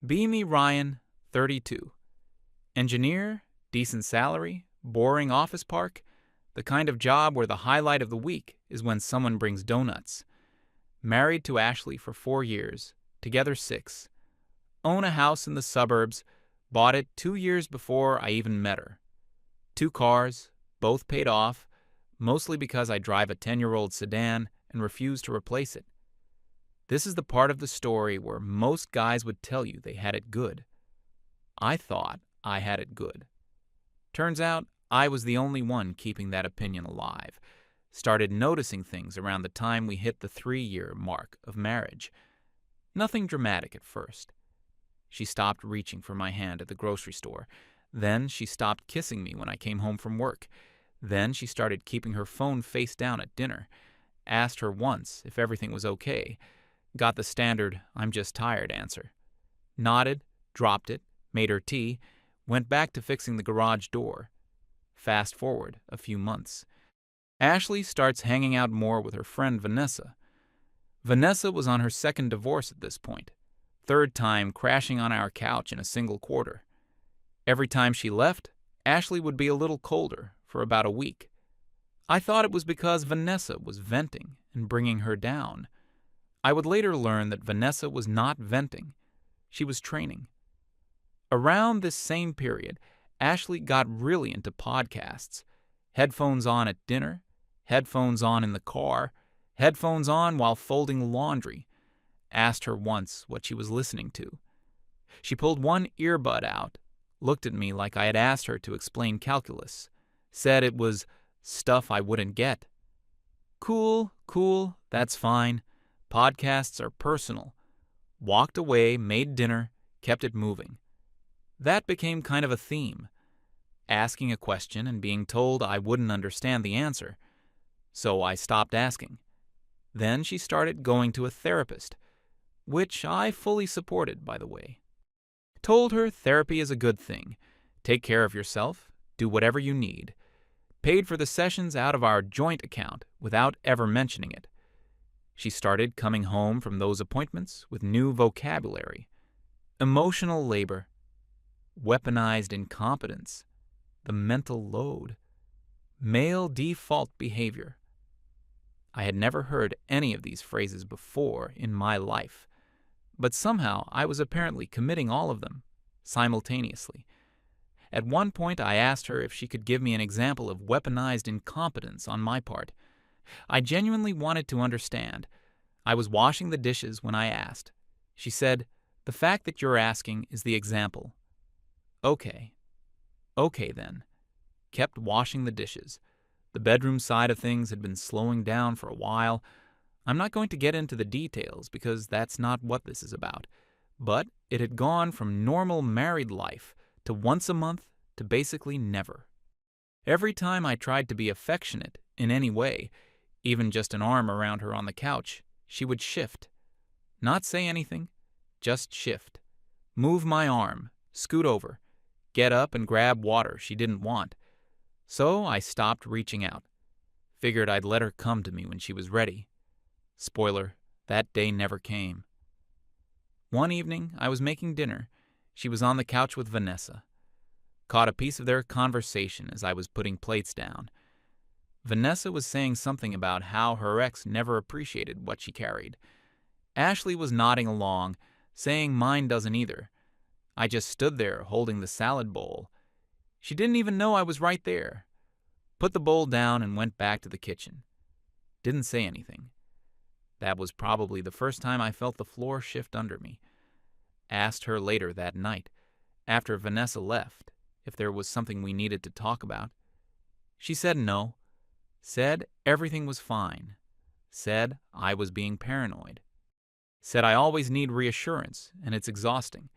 Me Ryan, 32. Engineer, decent salary, boring office park, the kind of job where the highlight of the week is when someone brings donuts. Married to Ashley for 4 years, together 6. Own a house in the suburbs, bought it 2 years before I even met her. 2 cars, both paid off, mostly because I drive a 10-year-old sedan and refuse to replace it. This is the part of the story where most guys would tell you they had it good. I thought I had it good. Turns out I was the only one keeping that opinion alive. Started noticing things around the time we hit the 3-year mark of marriage. Nothing dramatic at first. She stopped reaching for my hand at the grocery store. Then she stopped kissing me when I came home from work. Then she started keeping her phone face down at dinner. Asked her once if everything was okay. Got the standard "I'm just tired" answer. Nodded, dropped it, made her tea, went back to fixing the garage door. Fast forward a few months. Ashley starts hanging out more with her friend Vanessa. Vanessa was on her 2nd divorce at this point. 3rd time crashing on our couch in a single quarter. Every time she left, Ashley would be a little colder for about a week. I thought it was because Vanessa was venting and bringing her down. I would later learn that Vanessa was not venting. She was training. Around this same period, Ashley got really into podcasts. Headphones on at dinner, headphones on in the car, headphones on while folding laundry. Asked her once what she was listening to. She pulled one earbud out, looked at me like I had asked her to explain calculus, said it was stuff I wouldn't get. Cool, that's fine. Podcasts are personal. Walked away, made dinner, kept it moving. That became kind of a theme. Asking a question and being told I wouldn't understand the answer. So I stopped asking. Then she started going to a therapist, which I fully supported, by the way. Told her therapy is a good thing. Take care of yourself, do whatever you need. Paid for the sessions out of our joint account without ever mentioning it. She started coming home from those appointments with new vocabulary. Emotional labor, weaponized incompetence, the mental load, male default behavior. I had never heard any of these phrases before in my life, but somehow I was apparently committing all of them simultaneously. At one point I asked her if she could give me an example of weaponized incompetence on my part. I genuinely wanted to understand. I was washing the dishes when I asked. She said, "The fact that you're asking is the example." Okay then. Kept washing the dishes. The bedroom side of things had been slowing down for a while. I'm not going to get into the details because that's not what this is about. But it had gone from normal married life to once a month to basically never. Every time I tried to be affectionate in any way, even just an arm around her on the couch, she would shift. Not say anything, just shift. Move my arm, scoot over, get up and grab water she didn't want. So I stopped reaching out. Figured I'd let her come to me when she was ready. Spoiler, that day never came. One evening, I was making dinner. She was on the couch with Vanessa. Caught a piece of their conversation as I was putting plates down. Vanessa was saying something about how her ex never appreciated what she carried. Ashley was nodding along, saying mine doesn't either. I just stood there holding the salad bowl. She didn't even know I was right there. Put the bowl down and went back to the kitchen. Didn't say anything. That was probably the first time I felt the floor shift under me. Asked her later that night, after Vanessa left, if there was something we needed to talk about. She said no. Said everything was fine. Said I was being paranoid. Said I always need reassurance, and it's exhausting.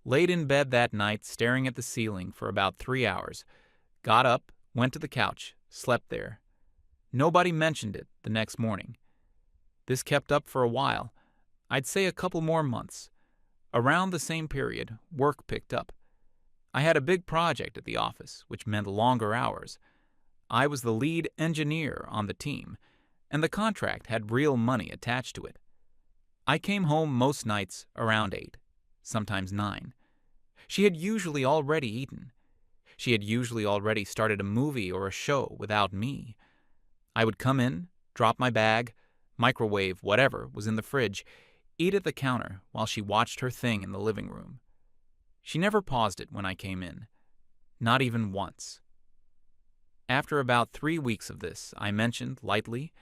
Laid in bed that night staring at the ceiling for about 3 hours. Got up, went to the couch, slept there. Nobody mentioned it the next morning. This kept up for a while. I'd say a couple more months. Around the same period, work picked up. I had a big project at the office, which meant longer hours. I was the lead engineer on the team, and the contract had real money attached to it. I came home most nights around 8. sometimes 9. She had usually already eaten. She had usually already started a movie or a show without me. I would come in, drop my bag, microwave whatever was in the fridge, eat at the counter while she watched her thing in the living room. She never paused it when I came in. Not even once. After about 3 weeks of this, I mentioned, lightly,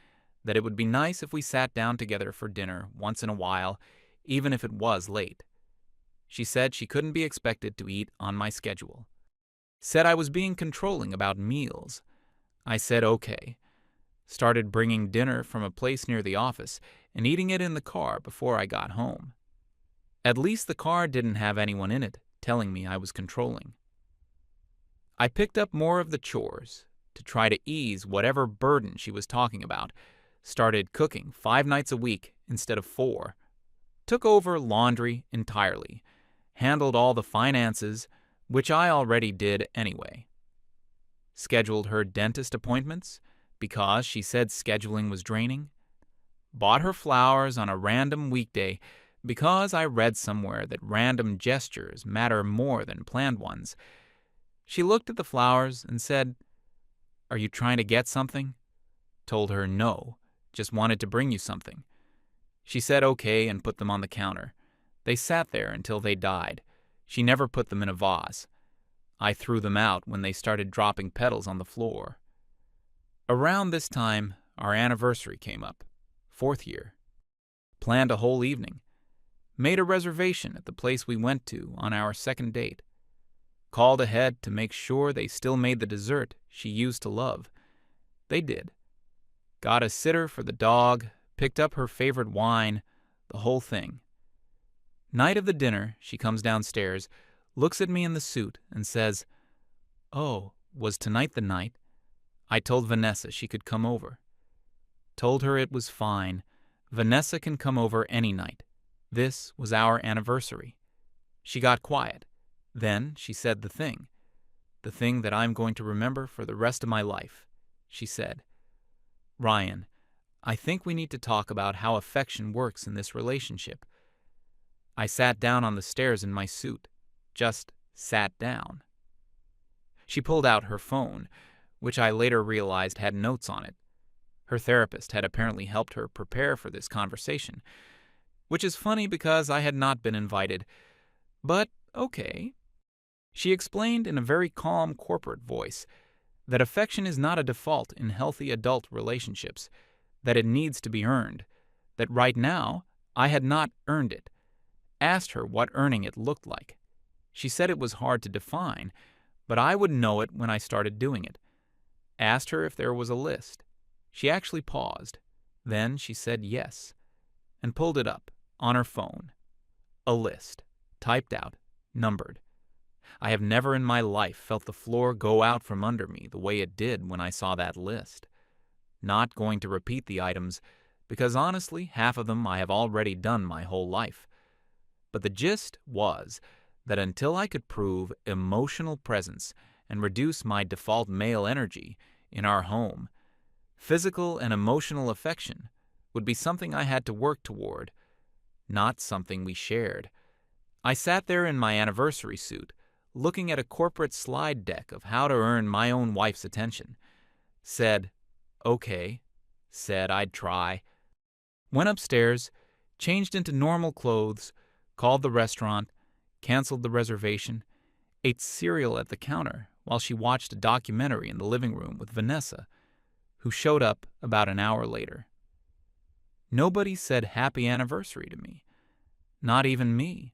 that it would be nice if we sat down together for dinner once in a while, even if it was late. She said she couldn't be expected to eat on my schedule. Said I was being controlling about meals. I said okay. Started bringing dinner from a place near the office and eating it in the car before I got home. At least the car didn't have anyone in it telling me I was controlling. I picked up more of the chores to try to ease whatever burden she was talking about. Started cooking 5 nights a week instead of 4. Took over laundry entirely. Handled all the finances, which I already did anyway. Scheduled her dentist appointments because she said scheduling was draining. Bought her flowers on a random weekday because I read somewhere that random gestures matter more than planned ones. She looked at the flowers and said, "Are you trying to get something?" Told her no, just wanted to bring you something. She said okay and put them on the counter. They sat there until they died. She never put them in a vase. I threw them out when they started dropping petals on the floor. Around this time, our anniversary came up, 4th year. Planned a whole evening. Made a reservation at the place we went to on our second date. Called ahead to make sure they still made the dessert she used to love. They did. Got a sitter for the dog, picked up her favorite wine, the whole thing. Night of the dinner, she comes downstairs, looks at me in the suit, and says, "Oh, was tonight the night?" I told Vanessa she could come over. Told her it was fine. Vanessa can come over any night. This was our anniversary. She got quiet. Then she said the thing that I'm going to remember for the rest of my life. She said, "Ryan, I think we need to talk about how affection works in this relationship." I sat down on the stairs in my suit. Just sat down. She pulled out her phone, which I later realized had notes on it. Her therapist had apparently helped her prepare for this conversation, which is funny because I had not been invited. But okay. She explained in a very calm corporate voice that affection is not a default in healthy adult relationships, that it needs to be earned, that right now I had not earned it. Asked her what earning it looked like. She said it was hard to define, but I would know it when I started doing it. Asked her if there was a list. She actually paused. Then she said yes, and pulled it up on her phone. A list, typed out, numbered. I have never in my life felt the floor go out from under me the way it did when I saw that list. Not going to repeat the items, because honestly, half of them I have already done my whole life. But the gist was that until I could prove emotional presence and reduce my default male energy in our home, physical and emotional affection would be something I had to work toward, not something we shared. I sat there in my anniversary suit, looking at a corporate slide deck of how to earn my own wife's attention. Said, okay. Said I'd try. Went upstairs, changed into normal clothes, called the restaurant, canceled the reservation, ate cereal at the counter while she watched a documentary in the living room with Vanessa, who showed up about an hour later. Nobody said happy anniversary to me. Not even me.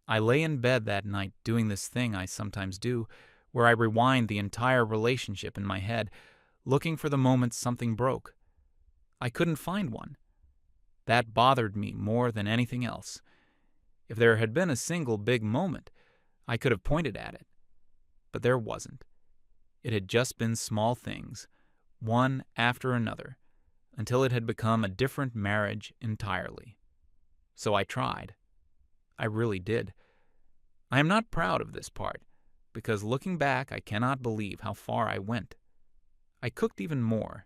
I lay in bed that night doing this thing I sometimes do, where I rewind the entire relationship in my head, looking for the moment something broke. I couldn't find one. That bothered me more than anything else. If there had been a single big moment, I could have pointed at it. But there wasn't. It had just been small things, one after another, until it had become a different marriage entirely. So I tried. I really did. I am not proud of this part, because looking back, I cannot believe how far I went. I cooked even more.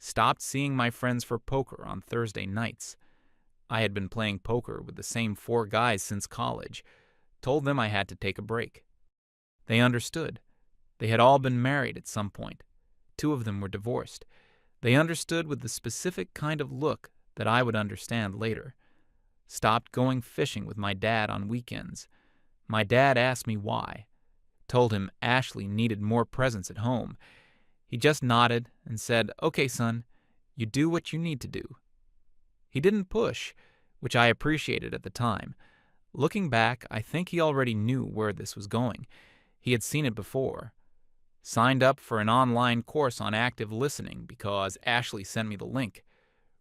Stopped seeing my friends for poker on Thursday nights. I had been playing poker with the same 4 guys since college. Told them I had to take a break. They understood. They had all been married at some point. 2 of them were divorced. They understood with the specific kind of look that I would understand later. Stopped going fishing with my dad on weekends. My dad asked me why. Told him Ashley needed more presence at home. He just nodded and said, "Okay, son, you do what you need to do." He didn't push, which I appreciated at the time. Looking back, I think he already knew where this was going. He had seen it before. Signed up for an online course on active listening because Ashley sent me the link.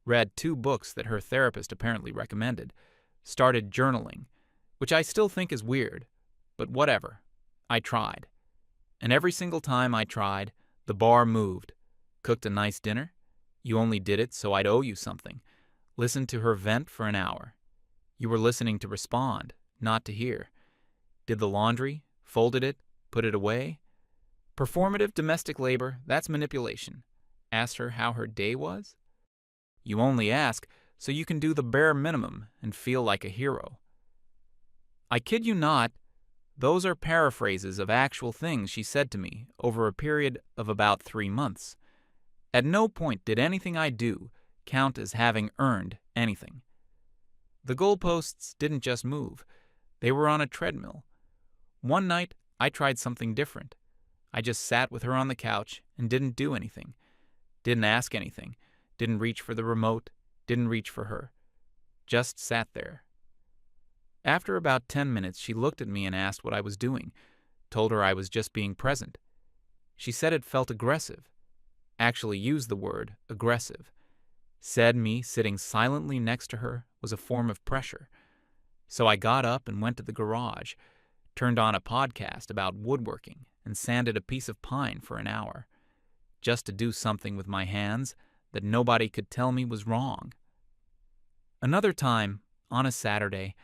Read 2 books that her therapist apparently recommended. Started journaling, which I still think is weird, but whatever. I tried. And every single time I tried, the bar moved. Cooked a nice dinner. You only did it so I'd owe you something. Listened to her vent for an hour. You were listening to respond, not to hear. Did the laundry, folded it, put it away. Performative domestic labor, that's manipulation. Asked her how her day was. You only ask so you can do the bare minimum and feel like a hero. I kid you not, those are paraphrases of actual things she said to me over a period of about 3 months. At no point did anything I do count as having earned anything. The goalposts didn't just move. They were on a treadmill. One night, I tried something different. I just sat with her on the couch and didn't do anything. Didn't ask anything. Didn't reach for the remote. Didn't reach for her. Just sat there. After about 10 minutes, she looked at me and asked what I was doing. Told her I was just being present. She said it felt aggressive. Actually used the word aggressive. Said me sitting silently next to her was a form of pressure. So I got up and went to the garage, turned on a podcast about woodworking, and sanded a piece of pine for an hour, just to do something with my hands that nobody could tell me was wrong. Another time, on a Saturday,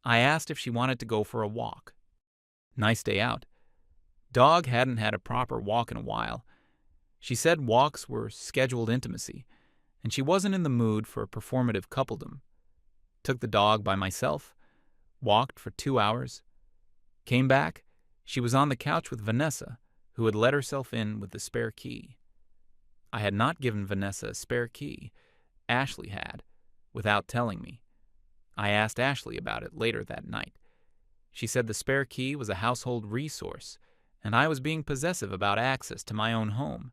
I asked if she wanted to go for a walk. Nice day out. Dog hadn't had a proper walk in a while. She said walks were scheduled intimacy, and she wasn't in the mood for a performative coupledom. Took the dog by myself, walked for 2 hours. Came back, she was on the couch with Vanessa, who had let herself in with the spare key. I had not given Vanessa a spare key. Ashley had, without telling me. I asked Ashley about it later that night. She said the spare key was a household resource, and I was being possessive about access to my own home.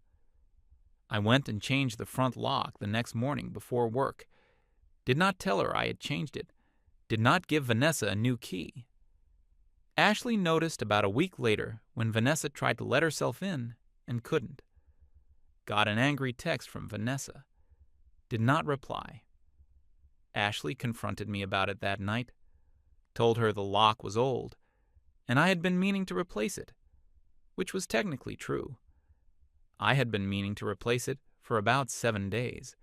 I went and changed the front lock the next morning before work. Did not tell her I had changed it. Did not give Vanessa a new key. Ashley noticed about a week later when Vanessa tried to let herself in and couldn't. Got an angry text from Vanessa. Did not reply. Ashley confronted me about it that night. Told her the lock was old, and I had been meaning to replace it, which was technically true. I had been meaning to replace it for about 7 days.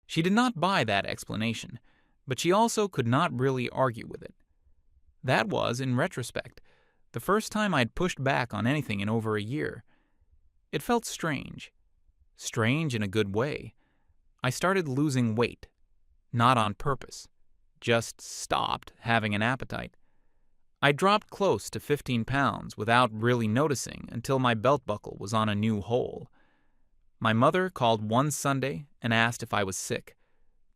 She did not buy that explanation, but she also could not really argue with it. That was, in retrospect, the first time I'd pushed back on anything in over a year. It felt strange. Strange in a good way. I started losing weight. Not on purpose. Just stopped having an appetite. I dropped close to 15 pounds without really noticing until my belt buckle was on a new hole. My mother called one Sunday and asked if I was sick.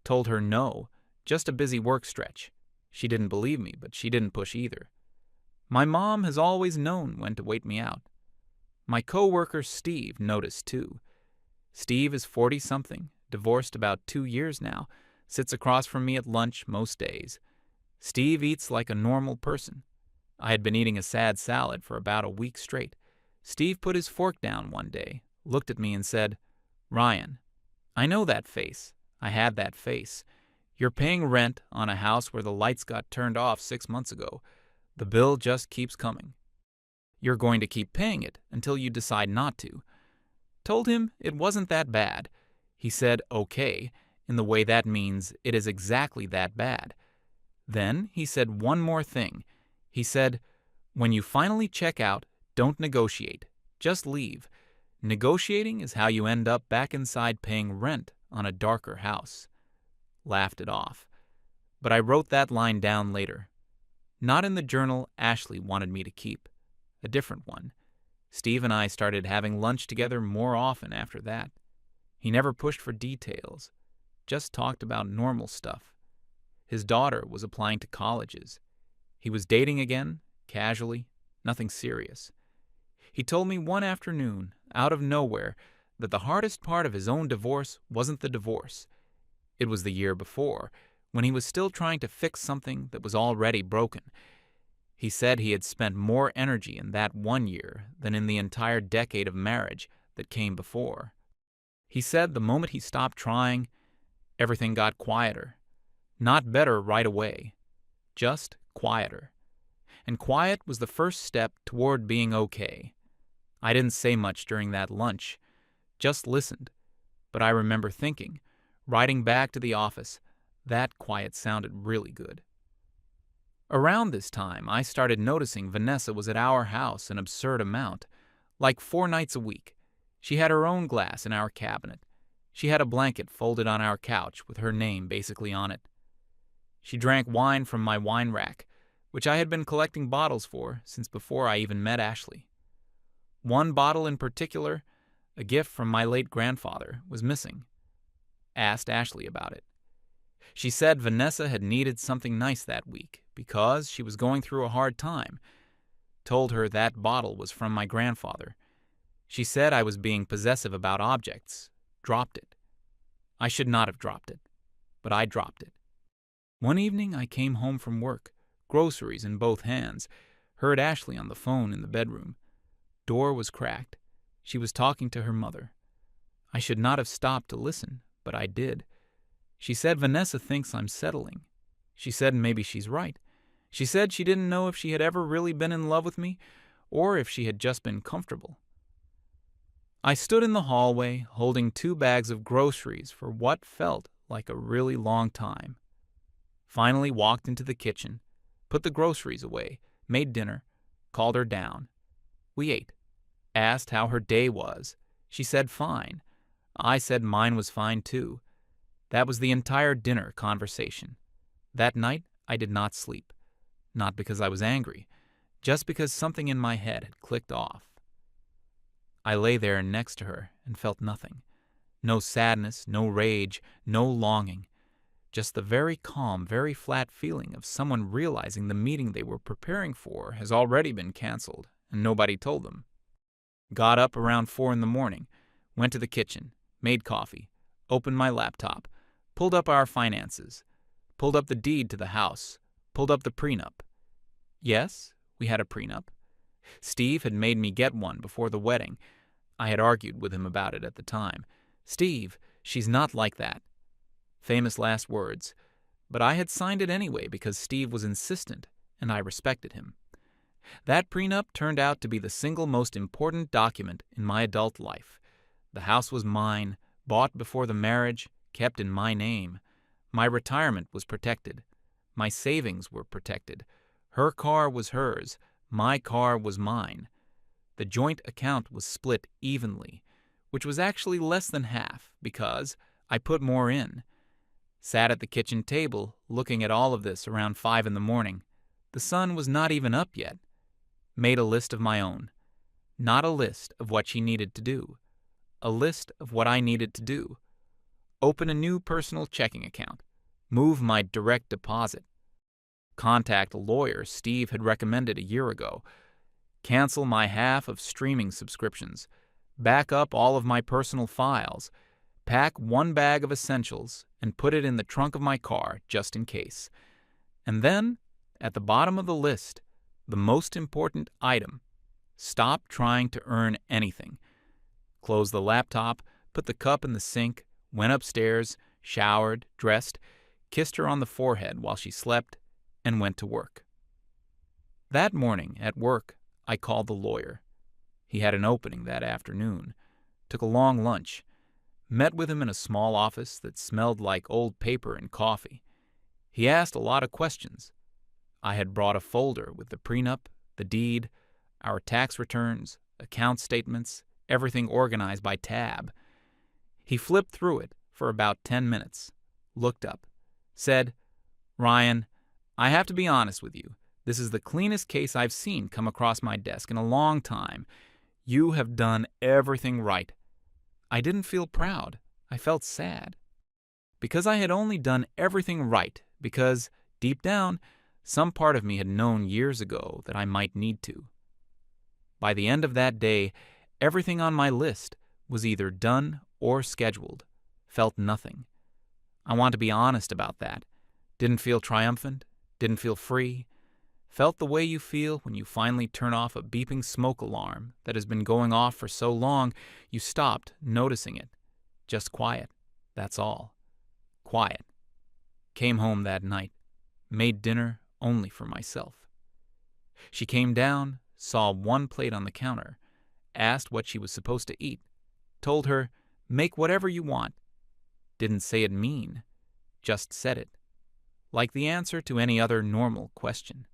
Told her no, just a busy work stretch. She didn't believe me, but she didn't push either. My mom has always known when to wait me out. My coworker Steve noticed too. Steve is 40-something, divorced about 2 years now, sits across from me at lunch most days. Steve eats like a normal person. I had been eating a sad salad for about a week straight. Steve put his fork down one day, looked at me and said, "Ryan, I know that face. I had that face. You're paying rent on a house where the lights got turned off 6 months ago. The bill just keeps coming. You're going to keep paying it until you decide not to." Told him it wasn't that bad. He said, "Okay," in the way that means it is exactly that bad. Then he said one more thing. He said, "When you finally check out, don't negotiate. Just leave. Negotiating is how you end up back inside paying rent on a darker house." Laughed it off. but I wrote that line down later. Not in the journal Ashley wanted me to keep, a different one. Steve and I started having lunch together more often after that. He never pushed for details, just talked about normal stuff. His daughter was applying to colleges. He was dating again, casually, nothing serious. He told me one afternoon, out of nowhere, that the hardest part of his own divorce wasn't the divorce. It was the year before, when he was still trying to fix something that was already broken. He said he had spent more energy in that 1 year than in the entire decade of marriage that came before. He said the moment he stopped trying, everything got quieter. Not better right away, just quieter. And quiet was the first step toward being okay. I didn't say much during that lunch, just listened. But I remember thinking, riding back to the office, that quiet sounded really good. Around this time, I started noticing Vanessa was at our house an absurd amount, like 4 nights a week. She had her own glass in our cabinet. She had a blanket folded on our couch with her name basically on it. She drank wine from my wine rack, which I had been collecting bottles for since before I even met Ashley. One bottle in particular, a gift from my late grandfather, was missing. Asked Ashley about it. She said Vanessa had needed something nice that week because she was going through a hard time. Told her that bottle was from my grandfather. She said I was being possessive about objects. Dropped it. I should not have dropped it, but I dropped it. One evening I came home from work, groceries in both hands, heard Ashley on the phone in the bedroom. Door was cracked. She was talking to her mother. I should not have stopped to listen, but I did. She said Vanessa thinks I'm settling. She said maybe she's right. She said she didn't know if she had ever really been in love with me or if she had just been comfortable. I stood in the hallway holding 2 bags of groceries for what felt like a really long time. Finally walked into the kitchen, put the groceries away, made dinner, called her down. We ate. Asked how her day was. She said fine. I said mine was fine too. That was the entire dinner conversation. That night I did not sleep. Not because I was angry, just because something in my head had clicked off. I lay there next to her and felt nothing. No sadness, no rage, no longing. Just the very calm, very flat feeling of someone realizing the meeting they were preparing for has already been canceled and nobody told them. Got up around 4 a.m, went to the kitchen, made coffee, opened my laptop, pulled up our finances, pulled up the deed to the house, pulled up the prenup. Yes, we had a prenup. Steve had made me get one before the wedding. I had argued with him about it at the time. Steve, she's not like that. Famous last words. But I had signed it anyway because Steve was insistent, and I respected him. That prenup turned out to be the single most important document in my adult life. The house was mine, bought before the marriage, kept in my name. My retirement was protected. My savings were protected. Her car was hers. My car was mine. The joint account was split evenly, which was actually less than half because I put more in. Sat at the kitchen table looking at all of this around 5 a.m. The sun was not even up yet. Made a list of my own. Not a list of what she needed to do. A list of what I needed to do. Open a new personal checking account. Move my direct deposit. Contact a lawyer Steve had recommended a year ago. Cancel my half of streaming subscriptions. Back up all of my personal files. Pack 1 bag of essentials and put it in the trunk of my car just in case. And then, at the bottom of the list, the most important item. Stop trying to earn anything. Closed the laptop, put the cup in the sink, went upstairs, showered, dressed, kissed her on the forehead while she slept, and went to work. That morning, at work, I called the lawyer. He had an opening that afternoon. Took a long lunch. Met with him in a small office that smelled like old paper and coffee. He asked a lot of questions. I had brought a folder with the prenup, the deed, our tax returns, account statements, everything organized by tab. He flipped through it for about 10 minutes, looked up, said, Ryan, I have to be honest with you. This is the cleanest case I've seen come across my desk in a long time. You have done everything right. I didn't feel proud. I felt sad. Because I had only done everything right, because, deep down, some part of me had known years ago that I might need to. By the end of that day, everything on my list was either done or scheduled. Felt nothing. I want to be honest about that. Didn't feel triumphant. Didn't feel free. Felt the way you feel when you finally turn off a beeping smoke alarm that has been going off for so long you stopped noticing it. Just quiet. That's all. Quiet. Came home that night. Made dinner only for myself. She came down, saw one plate on the counter, asked what she was supposed to eat, told her, make whatever you want. Didn't say it mean, just said it, like the answer to any other normal question.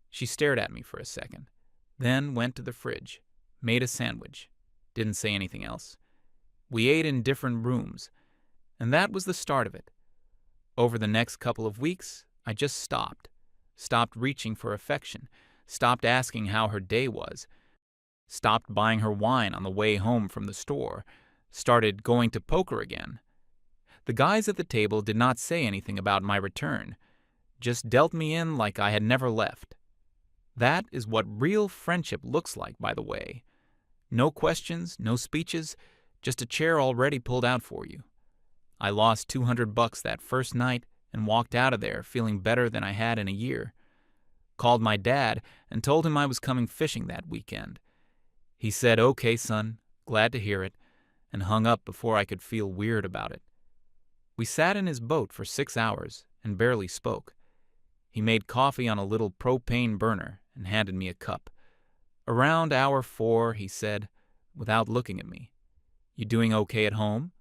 She stared at me for a second, then went to the fridge, made a sandwich, didn't say anything else. We ate in different rooms, and that was the start of it. Over the next couple of weeks, I just stopped reaching for affection, stopped asking how her day was, stopped buying her wine on the way home from the store, started going to poker again. The guys at the table did not say anything about my return, just dealt me in like I had never left. That is what real friendship looks like, by the way. No questions, no speeches, just a chair already pulled out for you. I lost $200 that first night and walked out of there feeling better than I had in a year. Called my dad and told him I was coming fishing that weekend. He said, "Okay, son, glad to hear it," and hung up before I could feel weird about it. We sat in his boat for 6 hours and barely spoke. He made coffee on a little propane burner and handed me a cup. Around hour 4, he said, without looking at me, "You doing okay at home?"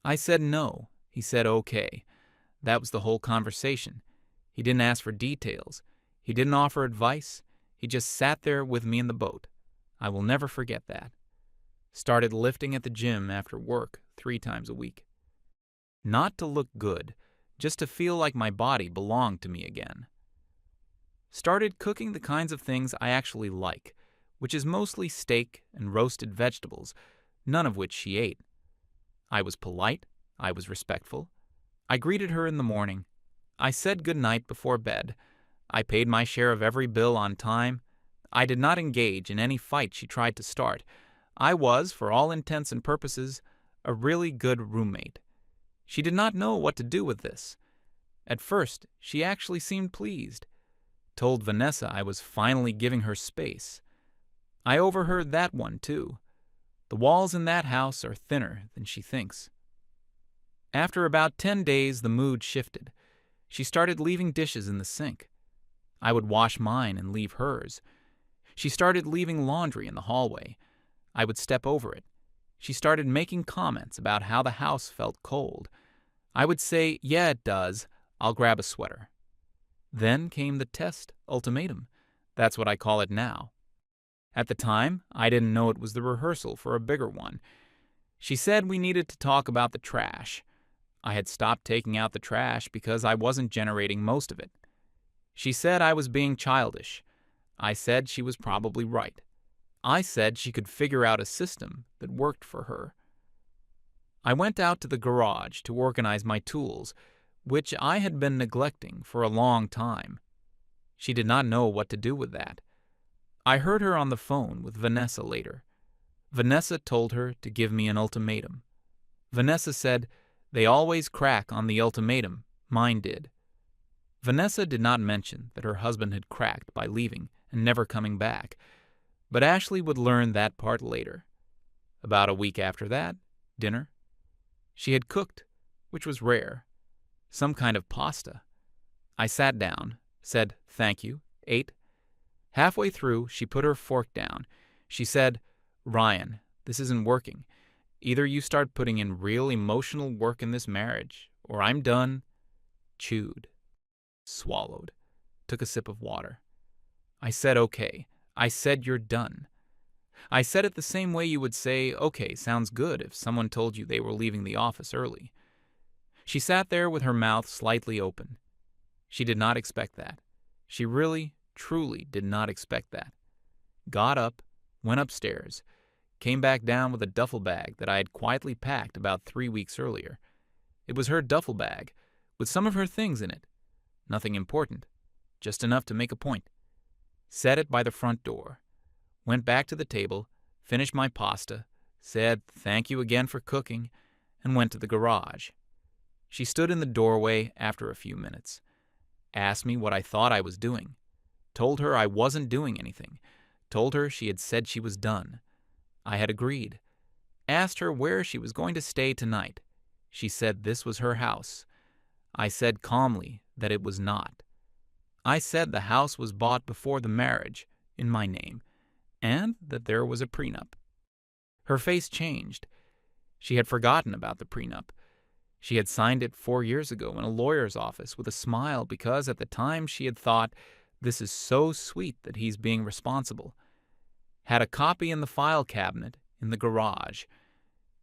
I said no. He said okay. That was the whole conversation. He didn't ask for details. He didn't offer advice. He just sat there with me in the boat. I will never forget that. Started lifting at the gym after work 3 times a week. Not to look good, just to feel like my body belonged to me again. Started cooking the kinds of things I actually like, which is mostly steak and roasted vegetables, none of which she ate. I was polite. I was respectful. I greeted her in the morning. I said good night before bed. I paid my share of every bill on time. I did not engage in any fight she tried to start. I was, for all intents and purposes, a really good roommate. She did not know what to do with this. At first, she actually seemed pleased. Told Vanessa I was finally giving her space. I overheard that one, too. The walls in that house are thinner than she thinks. After about 10 days, the mood shifted. She started leaving dishes in the sink. I would wash mine and leave hers. She started leaving laundry in the hallway. I would step over it. She started making comments about how the house felt cold. I would say, "Yeah, it does. I'll grab a sweater." Then came the test ultimatum. That's what I call it now. At the time, I didn't know it was the rehearsal for a bigger one. She said we needed to talk about the trash. I had stopped taking out the trash because I wasn't generating most of it. She said I was being childish. I said she was probably right. I said she could figure out a system that worked for her. I went out to the garage to organize my tools, which I had been neglecting for a long time. She did not know what to do with that. I heard her on the phone with Vanessa later. Vanessa told her to give me an ultimatum. Vanessa said, "They always crack on the ultimatum. Mine did." Vanessa did not mention that her husband had cracked by leaving and never coming back, but Ashley would learn that part later. About a week after that, dinner. She had cooked, which was rare, some kind of pasta. I sat down, said thank you, ate. Halfway through, she put her fork down. She said, "Ryan, this isn't working. Either you start putting in real emotional work in this marriage, or I'm done." Chewed. Swallowed. Took a sip of water. I said, "Okay." I said, "You're done." I said it the same way you would say, "Okay, sounds good," if someone told you they were leaving the office early. She sat there with her mouth slightly open. She did not expect that. She really, truly did not expect that. Got up, went upstairs, came back down with a duffel bag that I had quietly packed about 3 weeks earlier. It was her duffel bag, with some of her things in it. Nothing important, just enough to make a point. Set it by the front door. Went back to the table, finished my pasta, said thank you again for cooking, and went to the garage. She stood in the doorway after a few minutes. Asked me what I thought I was doing. Told her I wasn't doing anything. Told her she had said she was done. I had agreed. Asked her where she was going to stay tonight. She said this was her house. I said calmly that it was not. I said the house was bought before the marriage, in my name, and that there was a prenup. Her face changed. She had forgotten about the prenup. She had signed it 4 years ago in a lawyer's office with a smile because at the time she had thought, this is so sweet that he's being responsible. Had a copy in the file cabinet in the garage.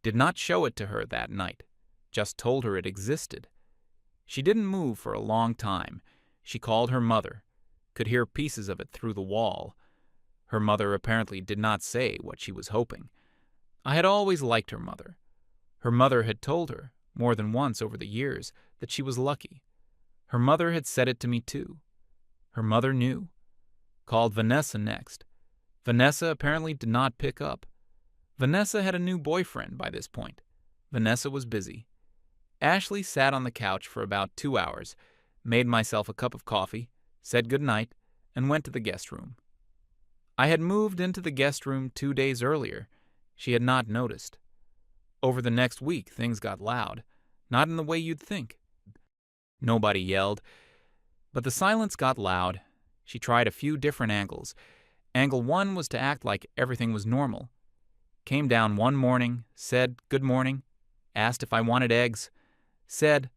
Did not show it to her that night. Just told her it existed. She didn't move for a long time. She called her mother. Could hear pieces of it through the wall. Her mother apparently did not say what she was hoping. I had always liked her mother. Her mother had told her, more than once over the years, that she was lucky. Her mother had said it to me too. Her mother knew. Called Vanessa next. Vanessa apparently did not pick up. Vanessa had a new boyfriend by this point. Vanessa was busy. Ashley sat on the couch for about 2 hours, made myself a cup of coffee, said good night, and went to the guest room. I had moved into the guest room 2 days earlier. She had not noticed. Over the next week, things got loud, not in the way you'd think. Nobody yelled, but the silence got loud. She tried a few different angles. Angle 1 was to act like everything was normal. Came down one morning, said good morning, asked if I wanted eggs, said,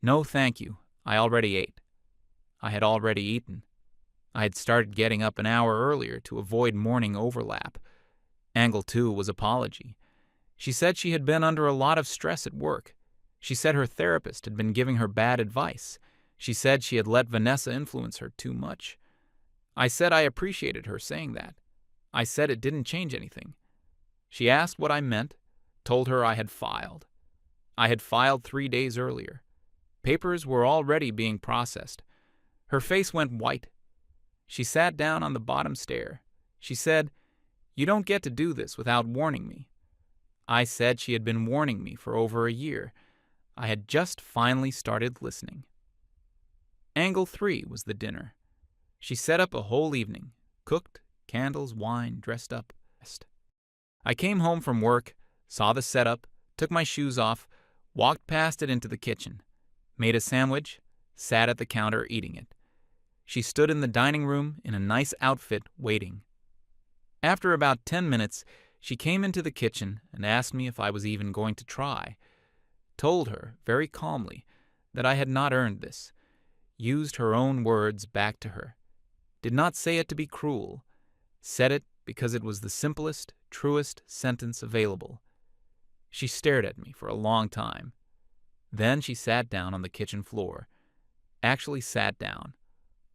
no thank you, I already ate. I had already eaten. I had started getting up an hour earlier to avoid morning overlap. Angle 2 was apology. She said she had been under a lot of stress at work. She said her therapist had been giving her bad advice. She said she had let Vanessa influence her too much. I said I appreciated her saying that. I said it didn't change anything. She asked what I meant, told her I had filed. I had filed 3 days earlier. Papers were already being processed. Her face went white. She sat down on the bottom stair. She said, you don't get to do this without warning me. I said she had been warning me for over a year. I had just finally started listening. Angle 3 was the dinner. She set up a whole evening, cooked, candles, wine, dressed up. I came home from work, saw the setup, took my shoes off, walked past it into the kitchen, made a sandwich, sat at the counter eating it. She stood in the dining room in a nice outfit waiting. After about 10 minutes, she came into the kitchen and asked me if I was even going to try. Told her, very calmly, that I had not earned this. Used her own words back to her. Did not say it to be cruel. Said it because it was the simplest, truest sentence available. She stared at me for a long time. Then she sat down on the kitchen floor. Actually sat down.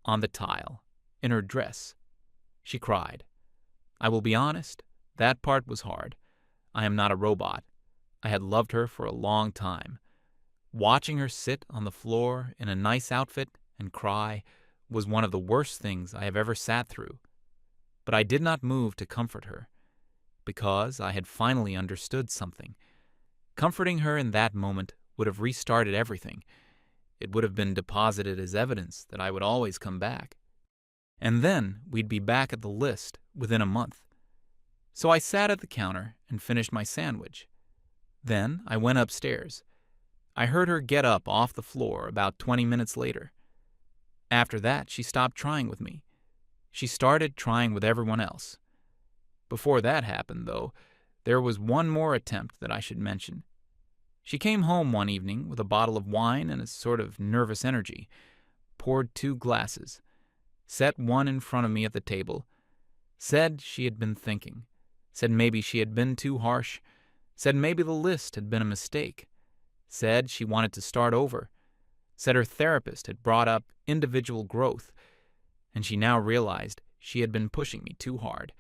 On the tile. In her dress. She cried. I will be honest, that part was hard. I am not a robot. I had loved her for a long time. Watching her sit on the floor in a nice outfit and cry was one of the worst things I have ever sat through. But I did not move to comfort her, because I had finally understood something. Comforting her in that moment would have restarted everything. It would have been deposited as evidence that I would always come back. And then we'd be back at the list within a month. So I sat at the counter and finished my sandwich. Then I went upstairs. I heard her get up off the floor about 20 minutes later. After that, she stopped trying with me. She started trying with everyone else. Before that happened, though, there was one more attempt that I should mention. She came home one evening with a bottle of wine and a sort of nervous energy, poured 2 glasses, set one in front of me at the table, said she had been thinking, said maybe she had been too harsh, said maybe the list had been a mistake, said she wanted to start over, said her therapist had brought up individual growth, and she now realized she had been pushing me too hard.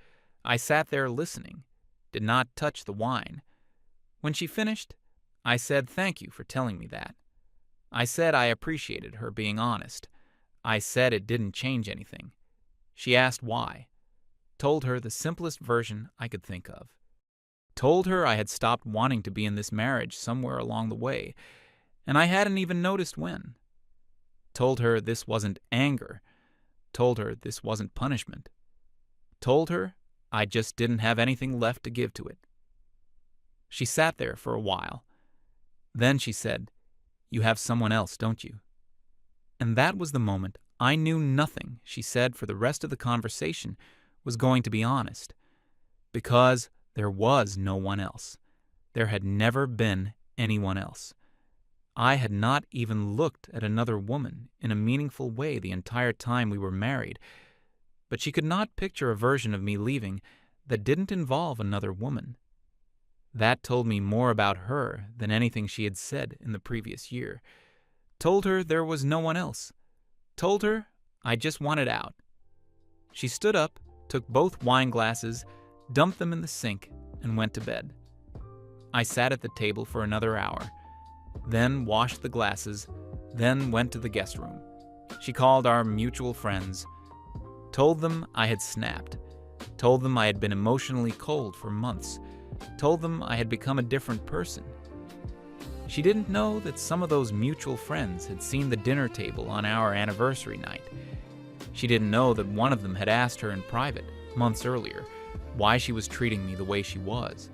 I sat there listening, did not touch the wine. When she finished, I said thank you for telling me that. I said I appreciated her being honest. I said it didn't change anything. She asked why. Told her the simplest version I could think of. Told her I had stopped wanting to be in this marriage somewhere along the way, and I hadn't even noticed when. Told her this wasn't anger. Told her this wasn't punishment. Told her I just didn't have anything left to give to it. She sat there for a while. Then she said, "You have someone else, don't you?" And that was the moment I knew nothing she said for the rest of the conversation was going to be honest. Because there was no one else. There had never been anyone else. I had not even looked at another woman in a meaningful way the entire time we were married, but she could not picture a version of me leaving that didn't involve another woman. That told me more about her than anything she had said in the previous year. Told her there was no one else. Told her I just wanted out. She stood up, took both wine glasses, dumped them in the sink, and went to bed. I sat at the table for another hour, then washed the glasses, then went to the guest room. She called our mutual friends, told them I had snapped, told them I had been emotionally cold for months, told them I had become a different person. She didn't know that some of those mutual friends had seen the dinner table on our anniversary night. She didn't know that one of them had asked her in private, months earlier, why she was treating me the way she was.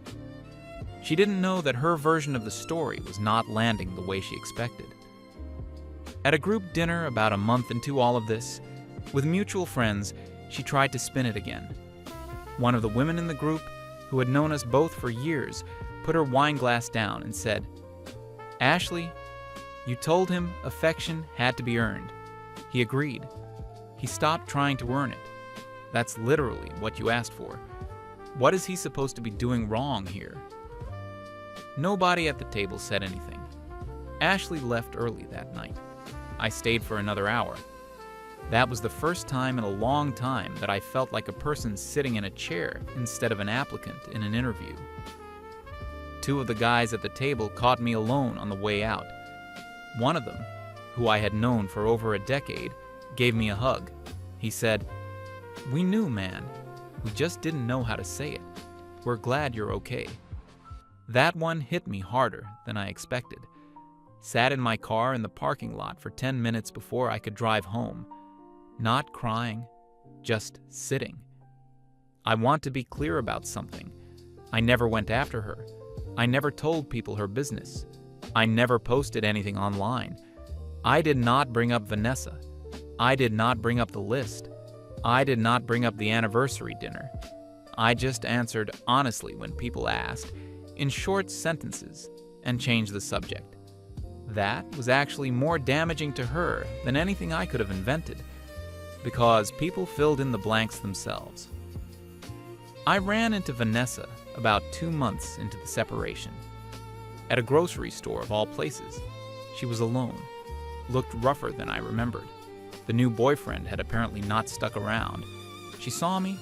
She didn't know that her version of the story was not landing the way she expected. At a group dinner about a month into all of this, with mutual friends, she tried to spin it again. One of the women in the group, who had known us both for years, put her wine glass down and said, "Ashley, you told him affection had to be earned. He agreed. He stopped trying to earn it. That's literally what you asked for. What is he supposed to be doing wrong here?" Nobody at the table said anything. Ashley left early that night. I stayed for another hour. That was the first time in a long time that I felt like a person sitting in a chair instead of an applicant in an interview. Two of the guys at the table caught me alone on the way out. One of them, who I had known for over a decade, gave me a hug. He said, "We knew, man. We just didn't know how to say it. We're glad you're okay." That one hit me harder than I expected. Sat in my car in the parking lot for 10 minutes before I could drive home. Not crying, just sitting. I want to be clear about something. I never went after her. I never told people her business. I never posted anything online. I did not bring up Vanessa. I did not bring up the list. I did not bring up the anniversary dinner. I just answered honestly when people asked, in short sentences, and changed the subject. That was actually more damaging to her than anything I could have invented, because people filled in the blanks themselves. I ran into Vanessa about 2 months into the separation. At a grocery store of all places. She was alone, looked rougher than I remembered. The new boyfriend had apparently not stuck around. She saw me,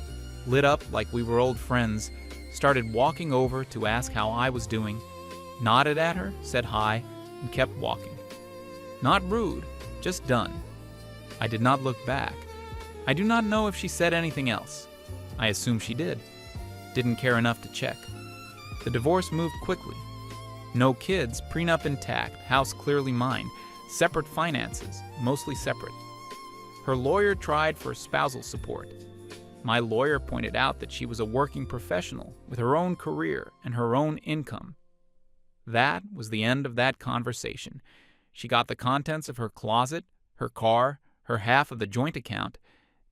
lit up like we were old friends, started walking over to ask how I was doing, nodded at her, said hi, and kept walking. Not rude, just done. I did not look back. I do not know if she said anything else. I assume she did. Didn't care enough to check. The divorce moved quickly. No kids, prenup intact, house clearly mine, separate finances, mostly separate. Her lawyer tried for spousal support. My lawyer pointed out that she was a working professional with her own career and her own income. That was the end of that conversation. She got the contents of her closet, her car, her half of the joint account,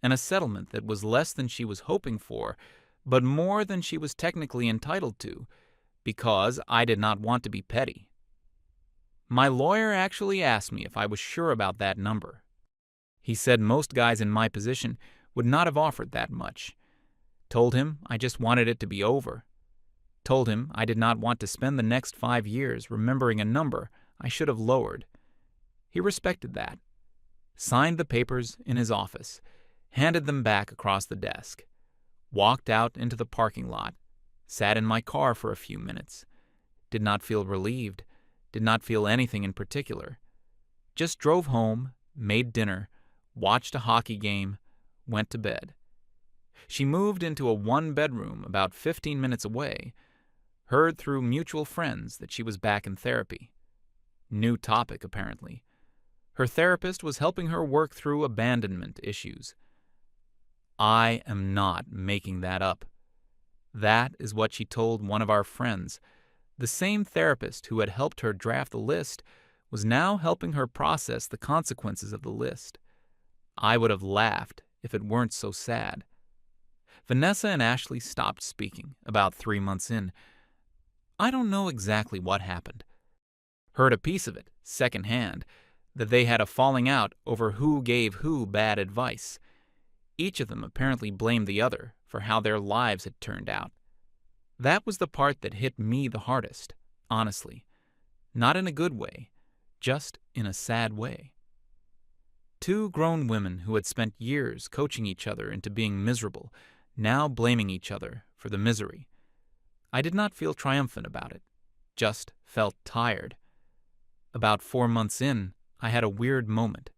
and a settlement that was less than she was hoping for, but more than she was technically entitled to, because I did not want to be petty. My lawyer actually asked me if I was sure about that number. He said most guys in my position would not have offered that much. Told him I just wanted it to be over. Told him I did not want to spend the next 5 years remembering a number I should have lowered. He respected that, signed the papers in his office, handed them back across the desk, walked out into the parking lot, sat in my car for a few minutes, did not feel relieved, did not feel anything in particular, just drove home, made dinner, watched a hockey game, went to bed. She moved into a one-bedroom about 15 minutes away, heard through mutual friends that she was back in therapy. New topic, apparently. Her therapist was helping her work through abandonment issues. I am not making that up. That is what she told one of our friends. The same therapist who had helped her draft the list was now helping her process the consequences of the list. I would have laughed if it weren't so sad. Vanessa and Ashley stopped speaking about 3 months in. I don't know exactly what happened. Heard a piece of it, secondhand, that they had a falling out over who gave who bad advice. Each of them apparently blamed the other for how their lives had turned out. That was the part that hit me the hardest, honestly. Not in a good way, just in a sad way. 2 grown women who had spent years coaching each other into being miserable, now blaming each other for the misery. I did not feel triumphant about it, just felt tired. About 4 months in, I had a weird moment.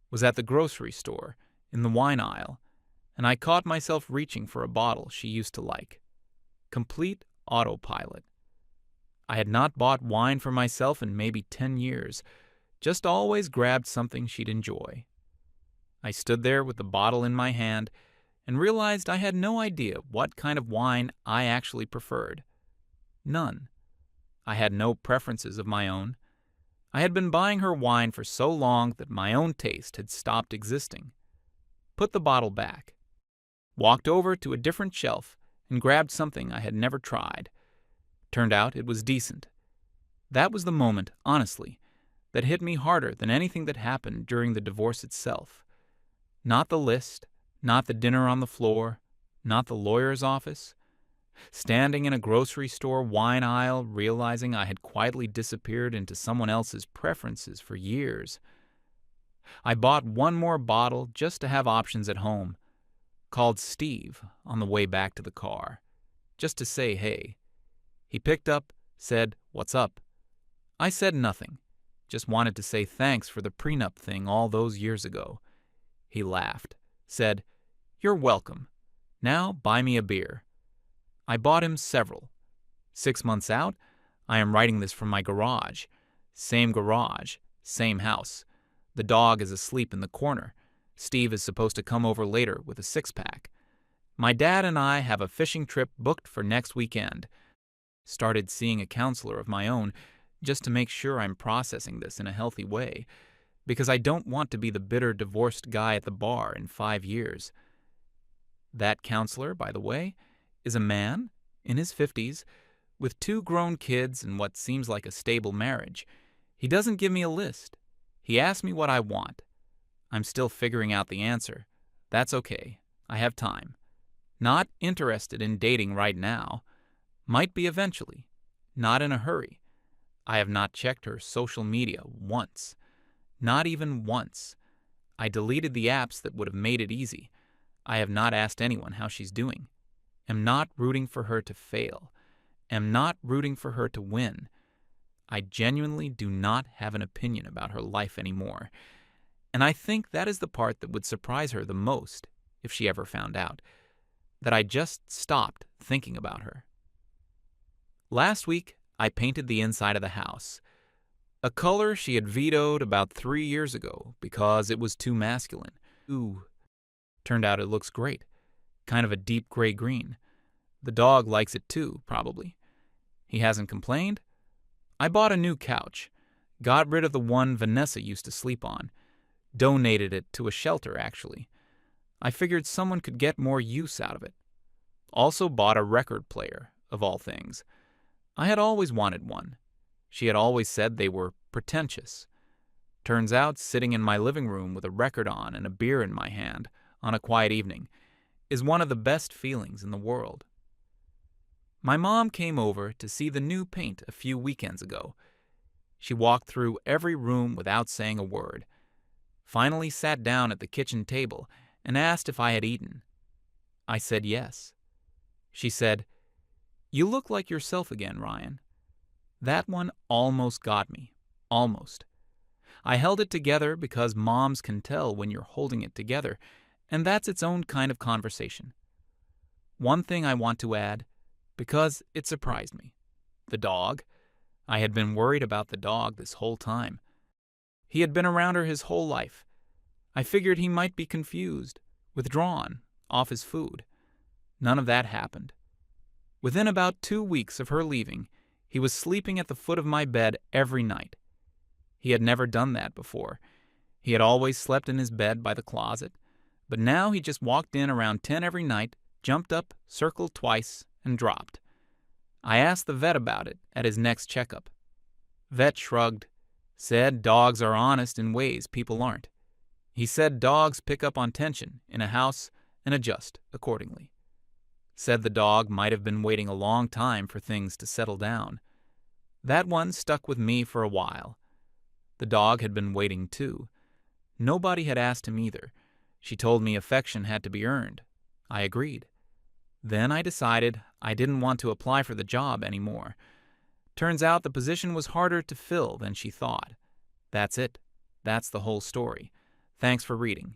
Was at the grocery store, in the wine aisle, and I caught myself reaching for a bottle she used to like. Complete autopilot. I had not bought wine for myself in maybe 10 years, just always grabbed something she'd enjoy. I stood there with the bottle in my hand and realized I had no idea what kind of wine I actually preferred. None. I had no preferences of my own. I had been buying her wine for so long that my own taste had stopped existing. Put the bottle back. Walked over to a different shelf and grabbed something I had never tried. Turned out it was decent. That was the moment, honestly, that hit me harder than anything that happened during the divorce itself. Not the list, not the dinner on the floor, not the lawyer's office. Standing in a grocery store wine aisle, realizing I had quietly disappeared into someone else's preferences for years. I bought one more bottle just to have options at home. Called Steve on the way back to the car, just to say hey. He picked up, said, "What's up?" I said nothing, just wanted to say thanks for the prenup thing all those years ago. He laughed, said, "You're welcome. Now buy me a beer." I bought him several. 6 months out, I am writing this from my garage. Same garage, same house. The dog is asleep in the corner. Steve is supposed to come over later with a 6-pack. My dad and I have a fishing trip booked for next weekend. Started seeing a counselor of my own just to make sure I'm processing this in a healthy way, because I don't want to be the bitter divorced guy at the bar in 5 years. That counselor, by the way, is a man in his 50s with 2 grown kids and what seems like a stable marriage. He doesn't give me a list. He asks me what I want. I'm still figuring out the answer. That's okay. I have time. Not interested in dating right now. Might be eventually. Not in a hurry. I have not checked her social media once. Not even once. I deleted the apps that would have made it easy. I have not asked anyone how she's doing. Am not rooting for her to fail. Am not rooting for her to win. I genuinely do not have an opinion about her life anymore. And I think that is the part that would surprise her the most if she ever found out. That I just stopped thinking about her. Last week, I painted the inside of the house. A color she had vetoed about 3 years ago because it was too masculine. Ooh. Turned out it looks great. Kind of a deep gray green. The dog likes it too, probably. He hasn't complained. I bought a new couch. Got rid of the one Vanessa used to sleep on. Donated it to a shelter, actually. I figured someone could get more use out of it. Also bought a record player, of all things. I had always wanted one. She had always said they were pretentious. Turns out, sitting in my living room with a record on and a beer in my hand on a quiet evening is one of the best feelings in the world. My mom came over to see the new paint a few weekends ago. She walked through every room without saying a word, finally sat down at the kitchen table and asked if I had eaten. I said yes. She said, "You look like yourself again, Ryan." That one almost got me. Almost. I held it together because moms can tell when you're holding it together, and that's its own kind of conversation. One thing I want to add, because it surprised me. The dog. I had been worried about the dog this whole time. He had been around her his whole life. I figured he might be confused, withdrawn, off his food. None of that happened. Within about 2 weeks of her leaving, he was sleeping at the foot of my bed every night. He had never done that before. He had always slept in his bed by the closet, but now he just walked in around 10 every night, jumped up, circled twice, and dropped. I asked the vet about it at his next checkup. Vet shrugged, said dogs are honest in ways people aren't. He said dogs pick up on tension in a house and adjust accordingly. Said the dog might have been waiting a long time for things to settle down. That one stuck with me for a while. The dog had been waiting too. Nobody had asked him either. She told me affection had to be earned. I agreed. Then I decided I didn't want to apply for the job anymore. Turns out the position was harder to fill than she thought. That's it. That's the whole story. Thanks for reading.